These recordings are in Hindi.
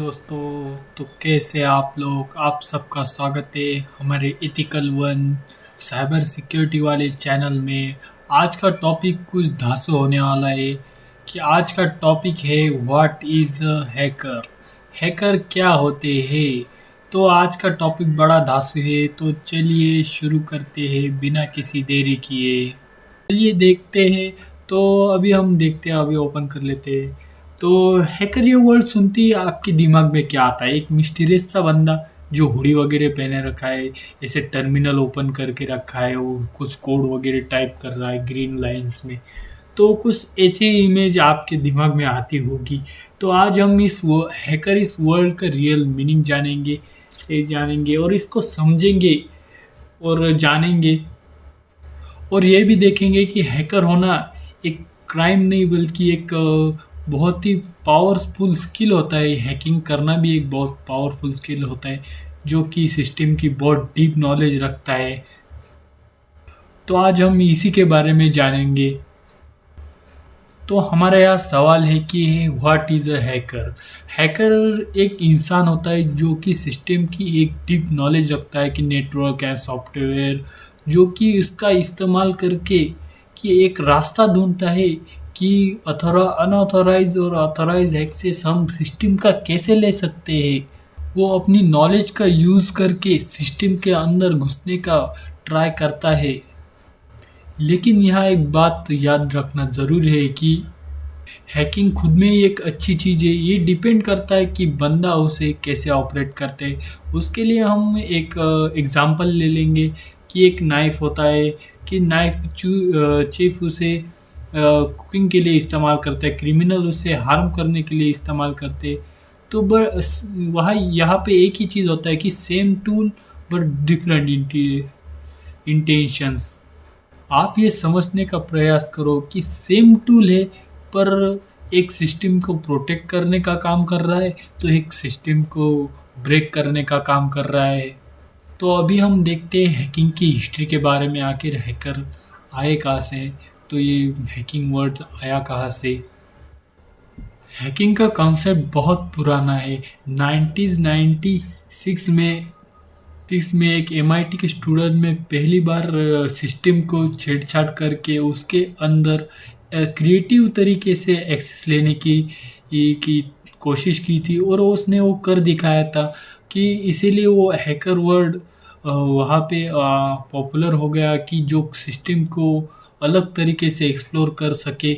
दोस्तों। तो कैसे आप लोग, आप सबका स्वागत है हमारे एथिकल वन साइबर सिक्योरिटी वाले चैनल में। आज का टॉपिक कुछ धांसू होने वाला है कि आज का टॉपिक है व्हाट इज़ हैकर। हैकर क्या होते हैं। तो आज का टॉपिक बड़ा धांसू है, तो चलिए शुरू करते हैं बिना किसी देरी किए। चलिए देखते हैं। तो अभी हम देखते हैं, अभी ओपन कर लेते हैं। तो हैकर ये वर्ड सुनते ही आपके दिमाग में क्या आता है? एक मिस्टीरियस सा बंदा जो हुडी वगैरह पहने रखा है, ऐसे टर्मिनल ओपन करके रखा है, वो कुछ कोड वगैरह टाइप कर रहा है ग्रीन लाइंस में। तो कुछ ऐसी इमेज आपके दिमाग में आती होगी। तो आज हम हैकर इस वर्ल्ड का रियल मीनिंग जानेंगे और इसको समझेंगे और जानेंगे। और ये भी देखेंगे कि हैकर होना एक क्राइम नहीं बल्कि एक बहुत ही पावरफुल स्किल होता है। हैकिंग करना भी एक बहुत पावरफुल स्किल होता है जो कि सिस्टम की बहुत डीप नॉलेज रखता है। तो आज हम इसी के बारे में जानेंगे। तो हमारा यहाँ सवाल है कि what is a hacker. Hacker एक इंसान होता है जो कि सिस्टम की एक डीप नॉलेज रखता है कि नेटवर्क एंड सॉफ्टवेयर, जो कि इसका इस्तेमाल करके कि एक रास्ता ढूंढता है कि अनऑथोराइज और ऑथोराइज एक्सेस हम सिस्टम का कैसे ले सकते हैं। वो अपनी नॉलेज का यूज़ करके सिस्टम के अंदर घुसने का ट्राई करता है। लेकिन यहाँ एक बात याद रखना ज़रूरी है कि हैकिंग खुद में ही एक अच्छी चीज़ है। ये डिपेंड करता है कि बंदा उसे कैसे ऑपरेट करते हैं। उसके लिए हम एक एग्ज़ाम्पल ले लेंगे कि एक नाइफ़ होता है कि चीफ उसे कुकिंग के लिए इस्तेमाल करता है, क्रिमिनल उसे हार्म करने के लिए इस्तेमाल करते हैं। तो वहाँ यहाँ पे एक ही चीज़ होता है कि same tool but different intentions. आप ये समझने का प्रयास करो कि सेम टूल है पर एक सिस्टम को प्रोटेक्ट करने का काम कर रहा है, तो एक सिस्टम को ब्रेक करने का काम कर रहा है। तो अभी हम देखते हैं हैकिंग की हिस्ट्री के बारे में। आखिर हैकर आए कहाँ से, तो ये हैकिंग वर्ड आया कहाँ से। हैकिंग का कॉन्सेप्ट बहुत पुराना है। 1996 में एक MIT के स्टूडेंट में पहली बार सिस्टम को छेड़छाड़ करके उसके अंदर क्रिएटिव तरीके से एक्सेस लेने की कोशिश की थी और उसने वो कर दिखाया था कि इसीलिए वो हैकर वर्ड वहाँ पे पॉपुलर हो गया कि जो सिस्टम को अलग तरीके से एक्सप्लोर कर सके।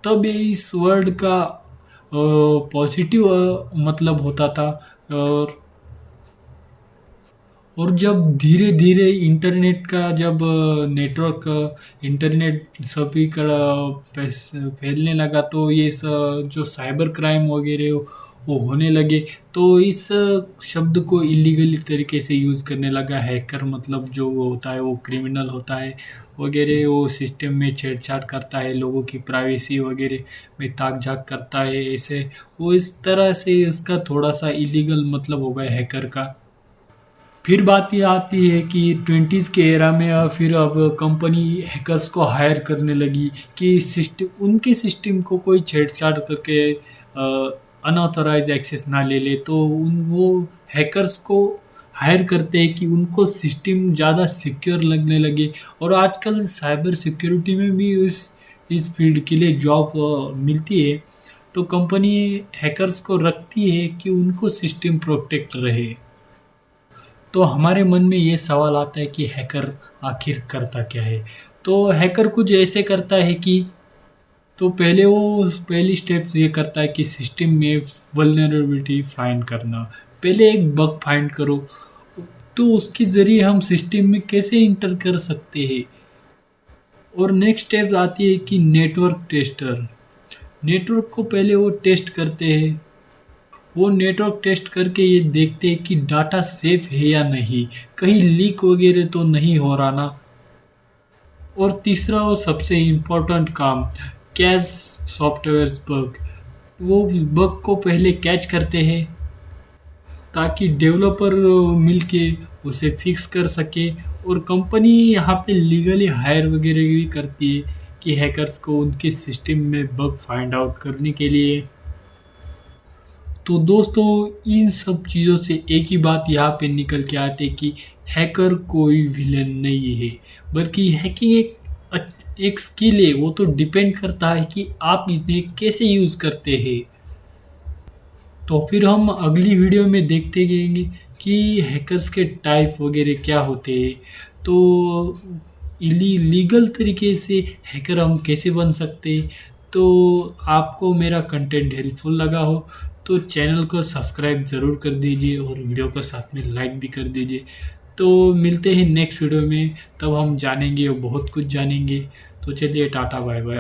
तब इस वर्ड का पॉजिटिव मतलब होता था। और जब धीरे धीरे इंटरनेट का जब इंटरनेट सभी का फैलने लगा, तो ये जो साइबर क्राइम वगैरह वो होने लगे, तो इस शब्द को इलीगली तरीके से यूज़ करने लगा। हैकर मतलब जो वो होता है वो क्रिमिनल होता है वगैरह, वो सिस्टम में छेड़छाड़ करता है, लोगों की प्राइवेसी वगैरह में ताक झाक करता है। ऐसे वो इस तरह से इसका थोड़ा सा इलीगल मतलब हो गया हैकर का। फिर बात ये आती है कि 20s के एरा में फिर अब कंपनी हैकर्स को हायर करने लगी कि उनके सिस्टम को कोई छेड़छाड़ करके अनऑथोराइज एक्सेस ना ले ले, तो वो हैकर्स को हायर करते हैं कि उनको सिस्टम ज़्यादा सिक्योर लगने लगे। और आजकल साइबर सिक्योरिटी में भी इस फील्ड के लिए जॉब मिलती है। तो कंपनी हैकर्स को रखती है कि उनको सिस्टम प्रोटेक्ट रहे। तो हमारे मन में ये सवाल आता है कि हैकर आखिर करता क्या है। तो हैकर कुछ ऐसे करता है कि तो पहली स्टेप्स ये करता है कि सिस्टम में वल्नरेबिलिटी फाइंड करना। पहले एक बग फाइंड करो, तो उसके ज़रिए हम सिस्टम में कैसे इंटर कर सकते हैं। और नेक्स्ट स्टेप आती है कि नेटवर्क टेस्टर। नेटवर्क को पहले वो टेस्ट करते हैं। वो नेटवर्क टेस्ट करके ये देखते हैं कि डाटा सेफ है या नहीं, कहीं लीक वगैरह तो नहीं हो रहा ना। और तीसरा और सबसे इम्पोर्टेंट काम, कैच सॉफ्टवेयर बग। वो बग को पहले कैच करते हैं ताकि डेवलपर मिलके उसे फिक्स कर सके। और कंपनी यहाँ पे लीगली हायर वगैरह भी करती है कि हैकर्स को उनके सिस्टम में बग फाइंड आउट करने के लिए। तो दोस्तों इन सब चीज़ों से एक ही बात यहाँ पे निकल के आते कि हैकर कोई विलन नहीं है, बल्कि हैकिंग एक स्किल है। वो तो डिपेंड करता है कि आप इसे कैसे यूज़ करते हैं। तो फिर हम अगली वीडियो में देखते जाएंगे कि हैकर्स के टाइप वगैरह क्या होते हैं। तो लीगल तरीके से हैकर हम कैसे बन सकते हैं। तो आपको मेरा कंटेंट हेल्पफुल लगा हो तो चैनल को सब्सक्राइब ज़रूर कर दीजिए और वीडियो को साथ में लाइक भी कर दीजिए। तो मिलते हैं नेक्स्ट वीडियो में, तब हम जानेंगे और बहुत कुछ जानेंगे। तो चलिए टाटा बाय बाय।